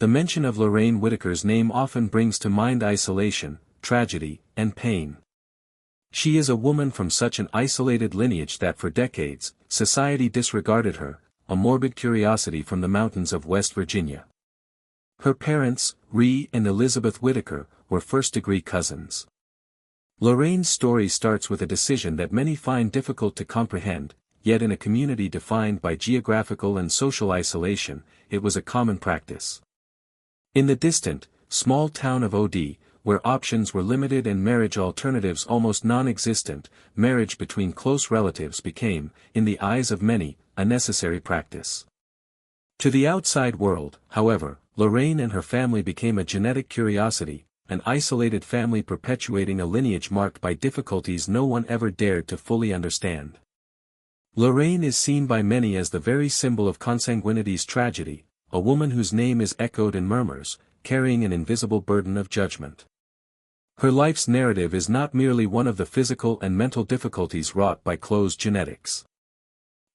The mention of Lorraine Whittaker's name often brings to mind isolation, tragedy, and pain. She is a woman from such an isolated lineage that for decades, society disregarded her, a morbid curiosity from the mountains of West Virginia. Her parents, Rhea and Elizabeth Whittaker, were first-degree cousins. Lorraine's story starts with a decision that many find difficult to comprehend, yet in a community defined by geographical and social isolation, it was a common practice. In the distant, small town of Od, where options were limited and marriage alternatives almost non-existent, marriage between close relatives became, in the eyes of many, a necessary practice. To the outside world, however, Lorraine and her family became a genetic curiosity, an isolated family perpetuating a lineage marked by difficulties no one ever dared to fully understand. Lorraine is seen by many as the very symbol of consanguinity's tragedy, a woman whose name is echoed in murmurs, carrying an invisible burden of judgment. Her life's narrative is not merely one of the physical and mental difficulties wrought by closed genetics.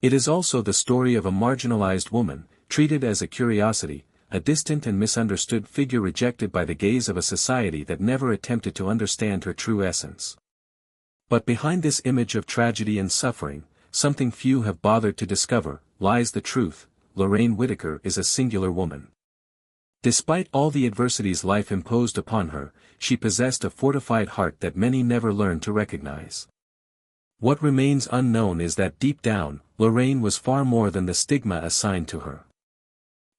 It is also the story of a marginalized woman, treated as a curiosity, a distant and misunderstood figure rejected by the gaze of a society that never attempted to understand her true essence. But behind this image of tragedy and suffering, something few have bothered to discover, lies the truth: Lorraine Whittaker is a singular woman. Despite all the adversities life imposed upon her, she possessed a fortified heart that many never learned to recognize. What remains unknown is that deep down, Lorraine was far more than the stigma assigned to her.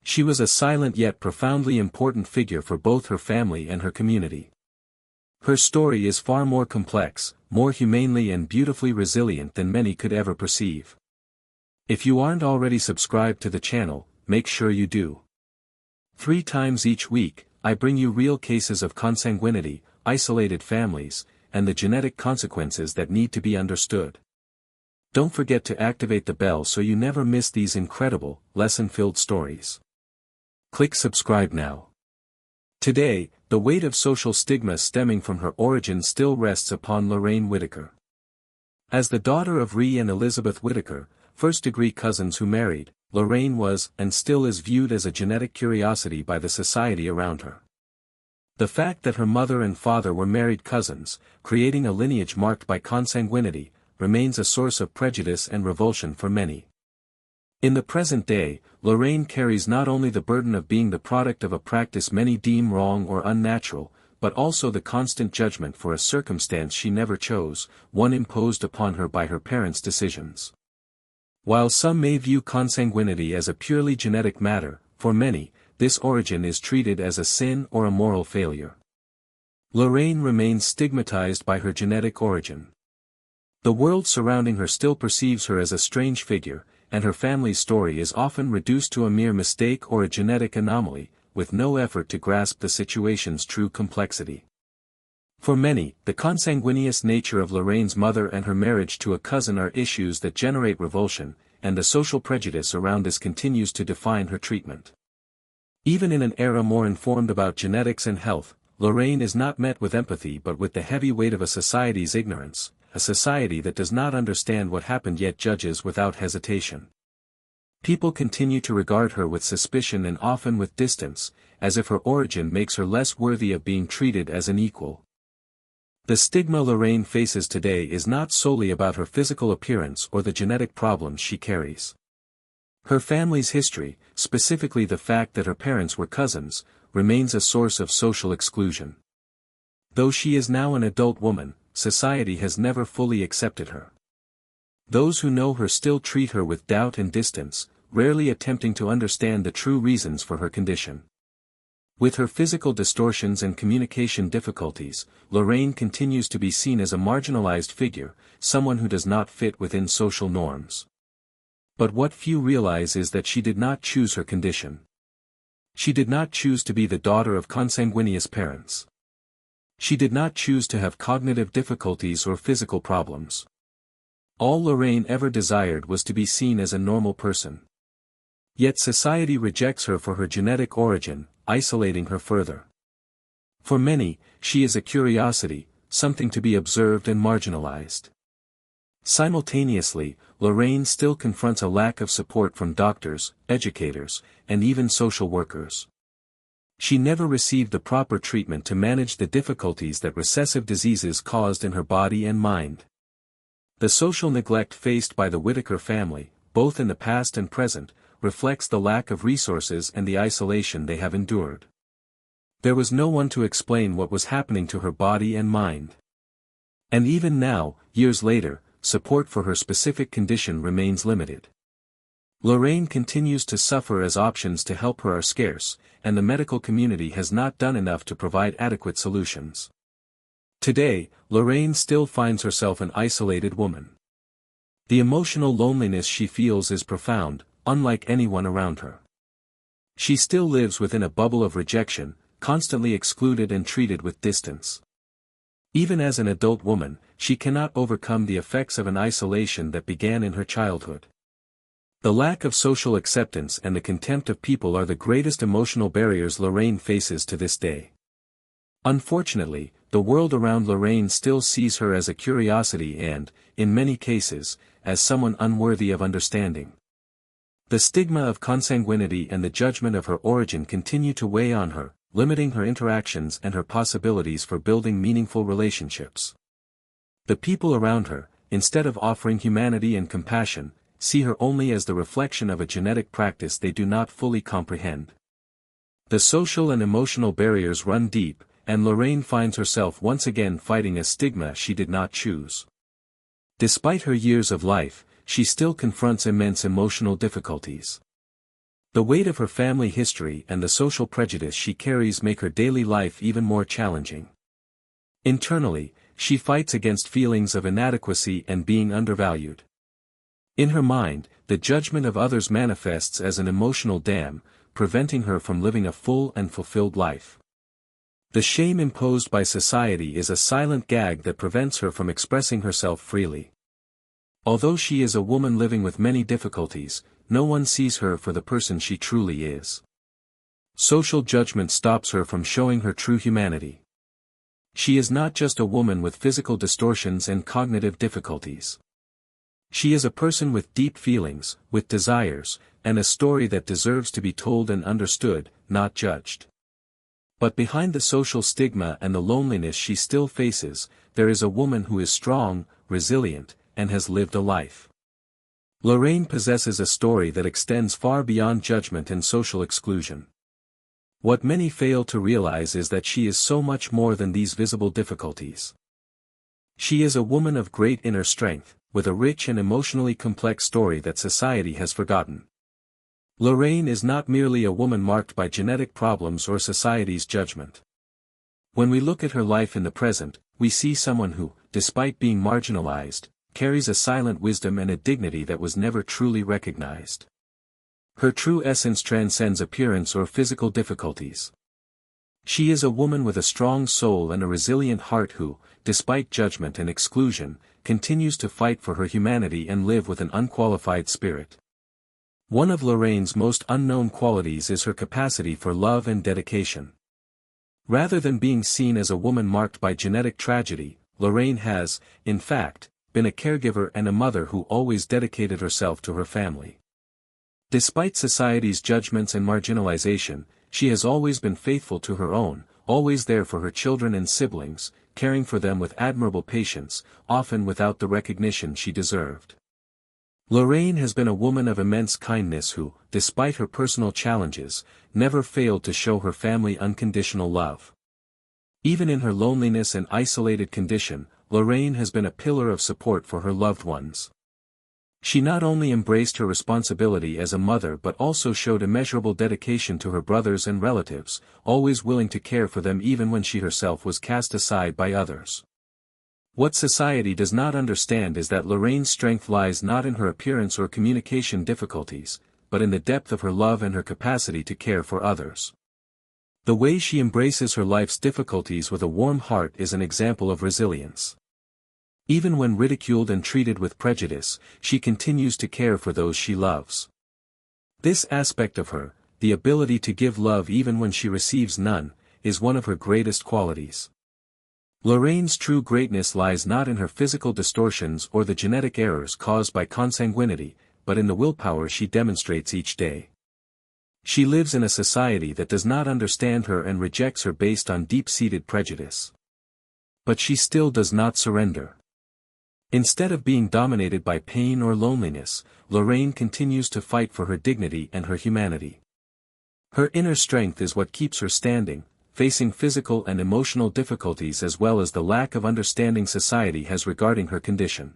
She was a silent yet profoundly important figure for both her family and her community. Her story is far more complex, more humanely and beautifully resilient than many could ever perceive. If you aren't already subscribed to the channel, make sure you do. 3 times each week, I bring you real cases of consanguinity, isolated families, and the genetic consequences that need to be understood. Don't forget to activate the bell so you never miss these incredible, lesson-filled stories. Click subscribe now. Today, the weight of social stigma stemming from her origin still rests upon Lorraine Whittaker. As the daughter of Rhea and Elizabeth Whittaker, first-degree cousins who married, Lorraine was and still is viewed as a genetic curiosity by the society around her. The fact that her mother and father were married cousins, creating a lineage marked by consanguinity, remains a source of prejudice and revulsion for many. In the present day, Lorraine carries not only the burden of being the product of a practice many deem wrong or unnatural, but also the constant judgment for a circumstance she never chose, one imposed upon her by her parents' decisions. While some may view consanguinity as a purely genetic matter, for many, this origin is treated as a sin or a moral failure. Lorraine remains stigmatized by her genetic origin. The world surrounding her still perceives her as a strange figure, and her family's story is often reduced to a mere mistake or a genetic anomaly, with no effort to grasp the situation's true complexity. For many, the consanguineous nature of Lorraine's mother and her marriage to a cousin are issues that generate revulsion, and the social prejudice around this continues to define her treatment. Even in an era more informed about genetics and health, Lorraine is not met with empathy but with the heavy weight of a society's ignorance, a society that does not understand what happened yet judges without hesitation. People continue to regard her with suspicion and often with distance, as if her origin makes her less worthy of being treated as an equal. The stigma Lorraine faces today is not solely about her physical appearance or the genetic problems she carries. Her family's history, specifically the fact that her parents were cousins, remains a source of social exclusion. Though she is now an adult woman, society has never fully accepted her. Those who know her still treat her with doubt and distance, rarely attempting to understand the true reasons for her condition. With her physical distortions and communication difficulties, Lorraine continues to be seen as a marginalized figure, someone who does not fit within social norms. But what few realize is that she did not choose her condition. She did not choose to be the daughter of consanguineous parents. She did not choose to have cognitive difficulties or physical problems. All Lorraine ever desired was to be seen as a normal person. Yet society rejects her for her genetic origin, isolating her further. For many, she is a curiosity, something to be observed and marginalized. Simultaneously, Lorraine still confronts a lack of support from doctors, educators, and even social workers. She never received the proper treatment to manage the difficulties that recessive diseases caused in her body and mind. The social neglect faced by the Whittaker family, both in the past and present, reflects the lack of resources and the isolation they have endured. There was no one to explain what was happening to her body and mind. And even now, years later, support for her specific condition remains limited. Lorraine continues to suffer as options to help her are scarce, and the medical community has not done enough to provide adequate solutions. Today, Lorraine still finds herself an isolated woman. The emotional loneliness she feels is profound, unlike anyone around her. She still lives within a bubble of rejection, constantly excluded and treated with distance. Even as an adult woman, she cannot overcome the effects of an isolation that began in her childhood. The lack of social acceptance and the contempt of people are the greatest emotional barriers Lorraine faces to this day. Unfortunately, the world around Lorraine still sees her as a curiosity and, in many cases, as someone unworthy of understanding. The stigma of consanguinity and the judgment of her origin continue to weigh on her, limiting her interactions and her possibilities for building meaningful relationships. The people around her, instead of offering humanity and compassion, see her only as the reflection of a genetic practice they do not fully comprehend. The social and emotional barriers run deep, and Lorraine finds herself once again fighting a stigma she did not choose. Despite her years of life, she still confronts immense emotional difficulties. The weight of her family history and the social prejudice she carries make her daily life even more challenging. Internally, she fights against feelings of inadequacy and being undervalued. In her mind, the judgment of others manifests as an emotional dam, preventing her from living a full and fulfilled life. The shame imposed by society is a silent gag that prevents her from expressing herself freely. Although she is a woman living with many difficulties, no one sees her for the person she truly is. Social judgment stops her from showing her true humanity. She is not just a woman with physical distortions and cognitive difficulties. She is a person with deep feelings, with desires, and a story that deserves to be told and understood, not judged. But behind the social stigma and the loneliness she still faces, there is a woman who is strong, resilient, and has lived a life. Lorraine possesses a story that extends far beyond judgment and social exclusion. What many fail to realize is that she is so much more than these visible difficulties. She is a woman of great inner strength, with a rich and emotionally complex story that society has forgotten. Lorraine is not merely a woman marked by genetic problems or society's judgment. When we look at her life in the present, we see someone who, despite being marginalized, carries a silent wisdom and a dignity that was never truly recognized. Her true essence transcends appearance or physical difficulties. She is a woman with a strong soul and a resilient heart who, despite judgment and exclusion, continues to fight for her humanity and live with an unqualified spirit. One of Lorraine's most unknown qualities is her capacity for love and dedication. Rather than being seen as a woman marked by genetic tragedy, Lorraine has, in fact, been a caregiver and a mother who always dedicated herself to her family. Despite society's judgments and marginalization, she has always been faithful to her own, always there for her children and siblings, caring for them with admirable patience, often without the recognition she deserved. Lorraine has been a woman of immense kindness who, despite her personal challenges, never failed to show her family unconditional love. Even in her loneliness and isolated condition, Lorraine has been a pillar of support for her loved ones. She not only embraced her responsibility as a mother but also showed immeasurable dedication to her brothers and relatives, always willing to care for them even when she herself was cast aside by others. What society does not understand is that Lorraine's strength lies not in her appearance or communication difficulties, but in the depth of her love and her capacity to care for others. The way she embraces her life's difficulties with a warm heart is an example of resilience. Even when ridiculed and treated with prejudice, she continues to care for those she loves. This aspect of her, the ability to give love even when she receives none, is one of her greatest qualities. Lorraine's true greatness lies not in her physical distortions or the genetic errors caused by consanguinity, but in the willpower she demonstrates each day. She lives in a society that does not understand her and rejects her based on deep-seated prejudice. But she still does not surrender. Instead of being dominated by pain or loneliness, Lorraine continues to fight for her dignity and her humanity. Her inner strength is what keeps her standing, facing physical and emotional difficulties as well as the lack of understanding society has regarding her condition.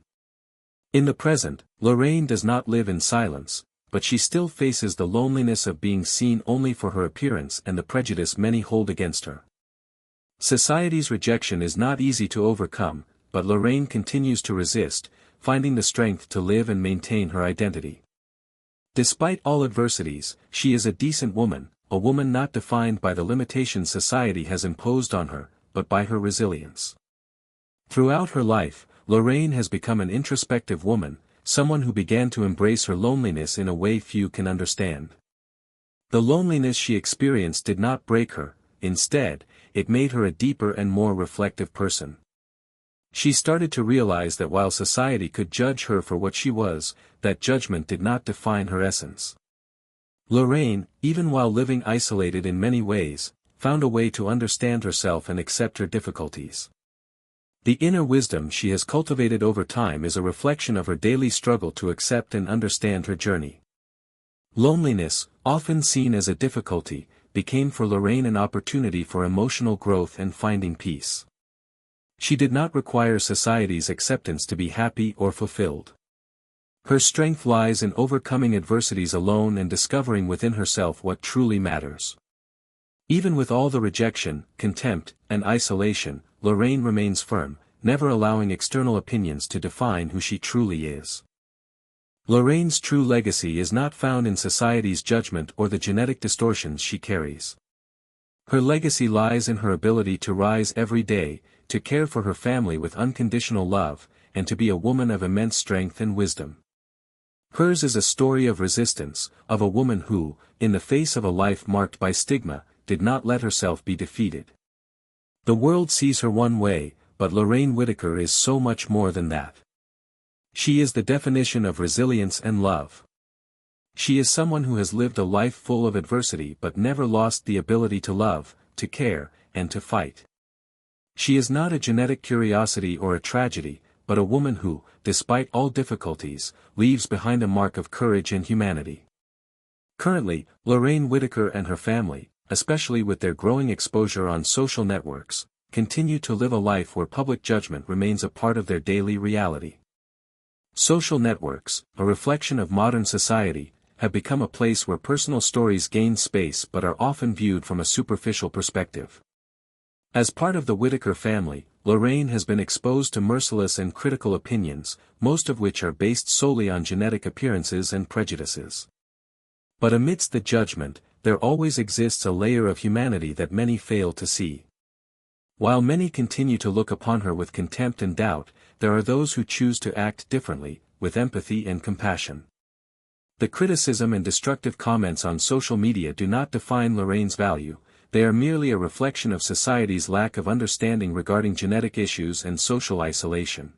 In the present, Lorraine does not live in silence, but she still faces the loneliness of being seen only for her appearance and the prejudice many hold against her. Society's rejection is not easy to overcome, but Lorraine continues to resist, finding the strength to live and maintain her identity. Despite all adversities, she is a decent woman, a woman not defined by the limitations society has imposed on her, but by her resilience. Throughout her life, Lorraine has become an introspective woman, someone who began to embrace her loneliness in a way few can understand. The loneliness she experienced did not break her, instead, it made her a deeper and more reflective person. She started to realize that while society could judge her for what she was, that judgment did not define her essence. Lorraine, even while living isolated in many ways, found a way to understand herself and accept her difficulties. The inner wisdom she has cultivated over time is a reflection of her daily struggle to accept and understand her journey. Loneliness, often seen as a difficulty, became for Lorraine an opportunity for emotional growth and finding peace. She did not require society's acceptance to be happy or fulfilled. Her strength lies in overcoming adversities alone and discovering within herself what truly matters. Even with all the rejection, contempt, and isolation, Lorraine remains firm, never allowing external opinions to define who she truly is. Lorraine's true legacy is not found in society's judgment or the genetic distortions she carries. Her legacy lies in her ability to rise every day, to care for her family with unconditional love, and to be a woman of immense strength and wisdom. Hers is a story of resistance, of a woman who, in the face of a life marked by stigma, did not let herself be defeated. The world sees her one way, but Lorraine Whittaker is so much more than that. She is the definition of resilience and love. She is someone who has lived a life full of adversity but never lost the ability to love, to care, and to fight. She is not a genetic curiosity or a tragedy, but a woman who, despite all difficulties, leaves behind a mark of courage and humanity. Currently, Lorraine Whittaker and her family, especially with their growing exposure on social networks, continue to live a life where public judgment remains a part of their daily reality. Social networks, a reflection of modern society, have become a place where personal stories gain space but are often viewed from a superficial perspective. As part of the Whittaker family, Lorraine has been exposed to merciless and critical opinions, most of which are based solely on genetic appearances and prejudices. But amidst the judgment, there always exists a layer of humanity that many fail to see. While many continue to look upon her with contempt and doubt, there are those who choose to act differently, with empathy and compassion. The criticism and destructive comments on social media do not define Lorraine's value. They are merely a reflection of society's lack of understanding regarding genetic issues and social isolation.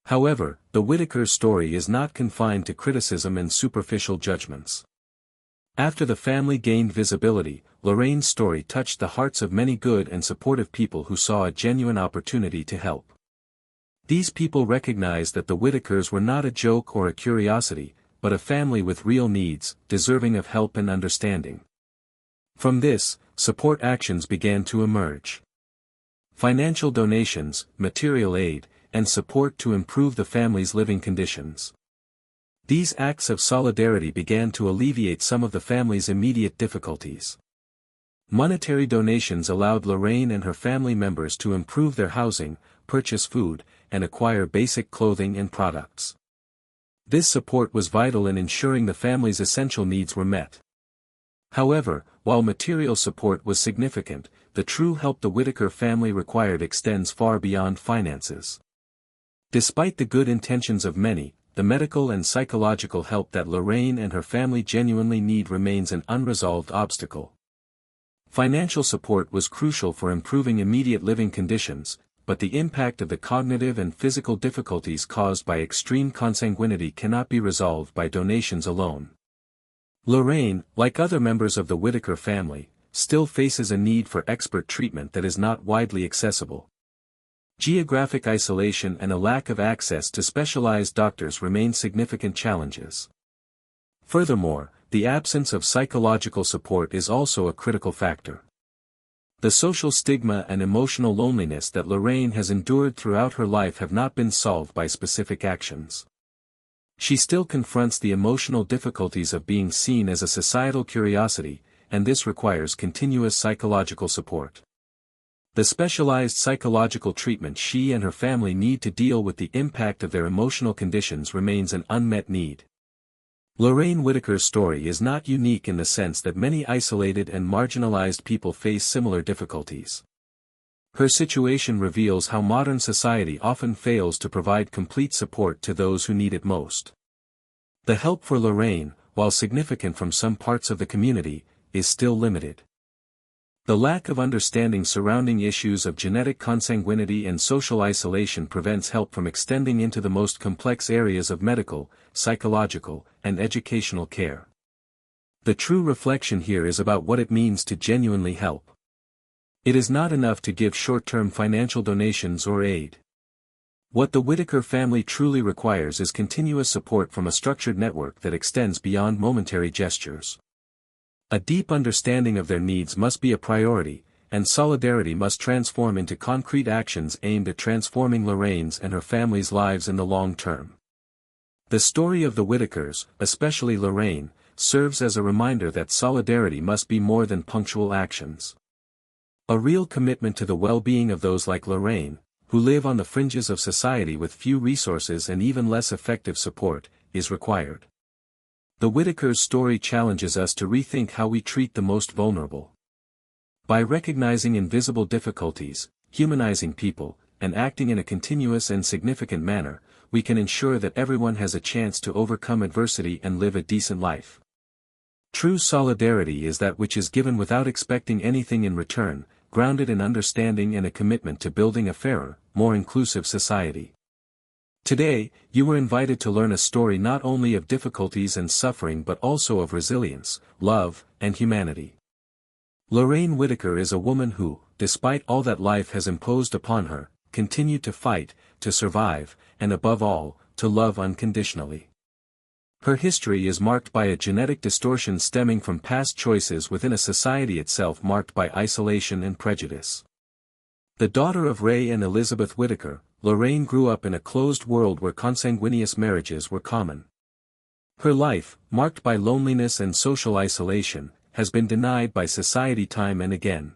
However, the Whittakers' story is not confined to criticism and superficial judgments. After the family gained visibility, Lorraine's story touched the hearts of many good and supportive people who saw a genuine opportunity to help. These people recognized that the Whittakers were not a joke or a curiosity, but a family with real needs, deserving of help and understanding. From this, support actions began to emerge. Financial donations, material aid, and support to improve the family's living conditions. These acts of solidarity began to alleviate some of the family's immediate difficulties. Monetary donations allowed Lorraine and her family members to improve their housing, purchase food, and acquire basic clothing and products. This support was vital in ensuring the family's essential needs were met. However, while material support was significant, the true help the Whittaker family required extends far beyond finances. Despite the good intentions of many, the medical and psychological help that Lorraine and her family genuinely need remains an unresolved obstacle. Financial support was crucial for improving immediate living conditions, but the impact of the cognitive and physical difficulties caused by extreme consanguinity cannot be resolved by donations alone. Lorraine, like other members of the Whittaker family, still faces a need for expert treatment that is not widely accessible. Geographic isolation and a lack of access to specialized doctors remain significant challenges. Furthermore, the absence of psychological support is also a critical factor. The social stigma and emotional loneliness that Lorraine has endured throughout her life have not been solved by specific actions. She still confronts the emotional difficulties of being seen as a societal curiosity, and this requires continuous psychological support. The specialized psychological treatment she and her family need to deal with the impact of their emotional conditions remains an unmet need. Lorraine Whittaker's story is not unique in the sense that many isolated and marginalized people face similar difficulties. Her situation reveals how modern society often fails to provide complete support to those who need it most. The help for Lorraine, while significant from some parts of the community, is still limited. The lack of understanding surrounding issues of genetic consanguinity and social isolation prevents help from extending into the most complex areas of medical, psychological, and educational care. The true reflection here is about what it means to genuinely help. It is not enough to give short-term financial donations or aid. What the Whittaker family truly requires is continuous support from a structured network that extends beyond momentary gestures. A deep understanding of their needs must be a priority, and solidarity must transform into concrete actions aimed at transforming Lorraine's and her family's lives in the long term. The story of the Whittakers, especially Lorraine, serves as a reminder that solidarity must be more than punctual actions. A real commitment to the well-being of those like Lorraine, who live on the fringes of society with few resources and even less effective support, is required. The Whittakers' story challenges us to rethink how we treat the most vulnerable. By recognizing invisible difficulties, humanizing people, and acting in a continuous and significant manner, we can ensure that everyone has a chance to overcome adversity and live a decent life. True solidarity is that which is given without expecting anything in return, grounded in understanding and a commitment to building a fairer, more inclusive society. Today, you were invited to learn a story not only of difficulties and suffering but also of resilience, love, and humanity. Lorraine Whittaker is a woman who, despite all that life has imposed upon her, continued to fight, to survive, and above all, to love unconditionally. Her history is marked by a genetic distortion stemming from past choices within a society itself marked by isolation and prejudice. The daughter of Ray and Elizabeth Whittaker, Lorraine grew up in a closed world where consanguineous marriages were common. Her life, marked by loneliness and social isolation, has been denied by society time and again.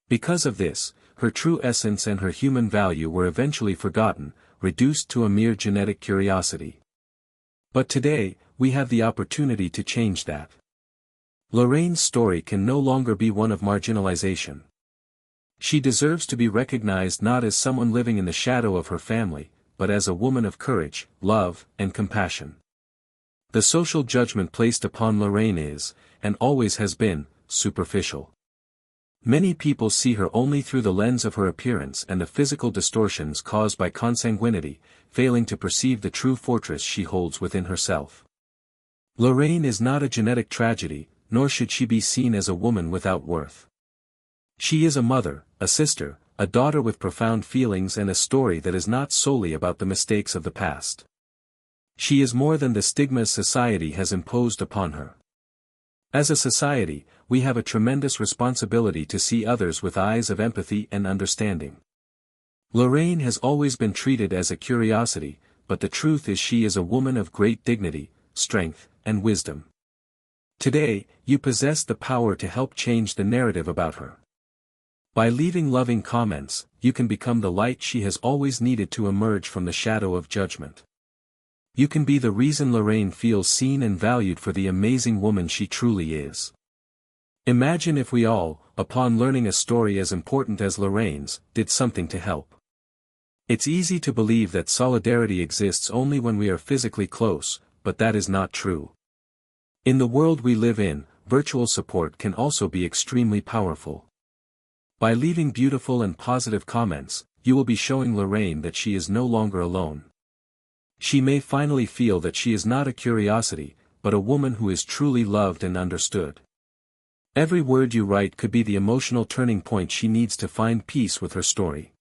Because of this, her true essence and her human value were eventually forgotten, reduced to a mere genetic curiosity. But today, we have the opportunity to change that. Lorraine's story can no longer be one of marginalization. She deserves to be recognized not as someone living in the shadow of her family, but as a woman of courage, love, and compassion. The social judgment placed upon Lorraine is, and always has been, superficial. Many people see her only through the lens of her appearance and the physical distortions caused by consanguinity, failing to perceive the true fortress she holds within herself. Lorraine is not a genetic tragedy, nor should she be seen as a woman without worth. She is a mother, a sister, a daughter with profound feelings and a story that is not solely about the mistakes of the past. She is more than the stigmas society has imposed upon her. As a society, we have a tremendous responsibility to see others with eyes of empathy and understanding. Lorraine has always been treated as a curiosity, but the truth is she is a woman of great dignity, strength, and wisdom. Today, you possess the power to help change the narrative about her. By leaving loving comments, you can become the light she has always needed to emerge from the shadow of judgment. You can be the reason Lorraine feels seen and valued for the amazing woman she truly is. Imagine if we all, upon learning a story as important as Lorraine's, did something to help. It's easy to believe that solidarity exists only when we are physically close, but that is not true. In the world we live in, virtual support can also be extremely powerful. By leaving beautiful and positive comments, you will be showing Lorraine that she is no longer alone. She may finally feel that she is not a curiosity, but a woman who is truly loved and understood. Every word you write could be the emotional turning point she needs to find peace with her story.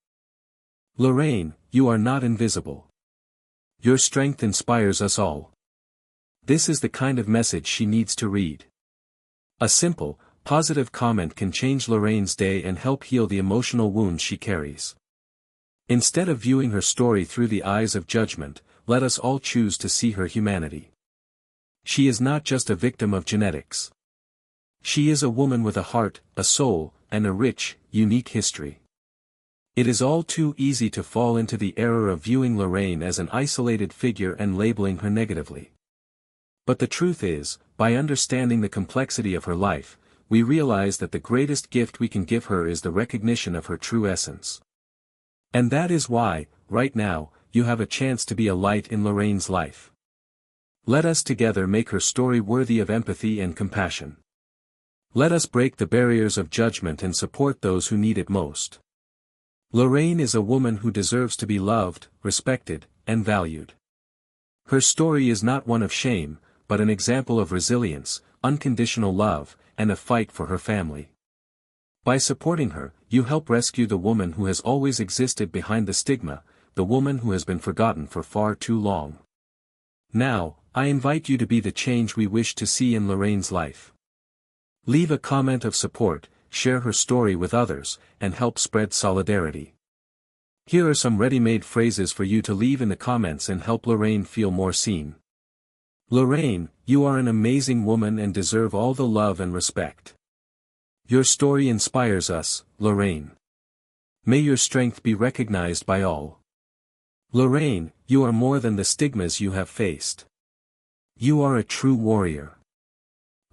Lorraine, you are not invisible. Your strength inspires us all. This is the kind of message she needs to read. A simple, positive comment can change Lorraine's day and help heal the emotional wounds she carries. Instead of viewing her story through the eyes of judgment, let us all choose to see her humanity. She is not just a victim of genetics. She is a woman with a heart, a soul, and a rich, unique history. It is all too easy to fall into the error of viewing Lorraine as an isolated figure and labeling her negatively. But the truth is, by understanding the complexity of her life, we realize that the greatest gift we can give her is the recognition of her true essence. And that is why, right now, you have a chance to be a light in Lorraine's life. Let us together make her story worthy of empathy and compassion. Let us break the barriers of judgment and support those who need it most. Lorraine is a woman who deserves to be loved, respected, and valued. Her story is not one of shame, but an example of resilience, unconditional love, and a fight for her family. By supporting her, you help rescue the woman who has always existed behind the stigma, the woman who has been forgotten for far too long. Now, I invite you to be the change we wish to see in Lorraine's life. Leave a comment of support, share her story with others, and help spread solidarity. Here are some ready-made phrases for you to leave in the comments and help Lorraine feel more seen. Lorraine, you are an amazing woman and deserve all the love and respect. Your story inspires us, Lorraine. May your strength be recognized by all. Lorraine, you are more than the stigmas you have faced. You are a true warrior.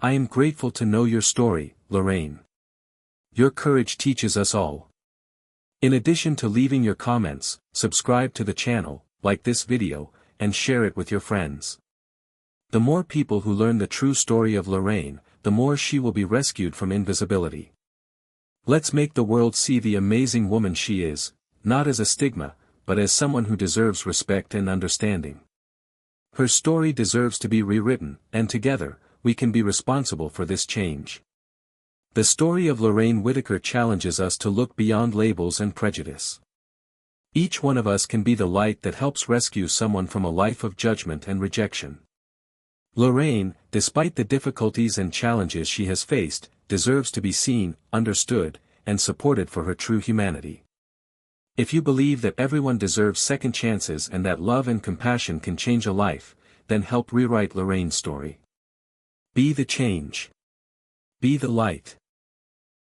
I am grateful to know your story, Lorraine. Your courage teaches us all. In addition to leaving your comments, subscribe to the channel, like this video, and share it with your friends. The more people who learn the true story of Lorraine, the more she will be rescued from invisibility. Let's make the world see the amazing woman she is, not as a stigma, but as someone who deserves respect and understanding. Her story deserves to be rewritten, and together, we can be responsible for this change. The story of Lorraine Whittaker challenges us to look beyond labels and prejudice. Each one of us can be the light that helps rescue someone from a life of judgment and rejection. Lorraine, despite the difficulties and challenges she has faced, deserves to be seen, understood, and supported for her true humanity. If you believe that everyone deserves second chances and that love and compassion can change a life, then help rewrite Lorraine's story. Be the change. Be the light.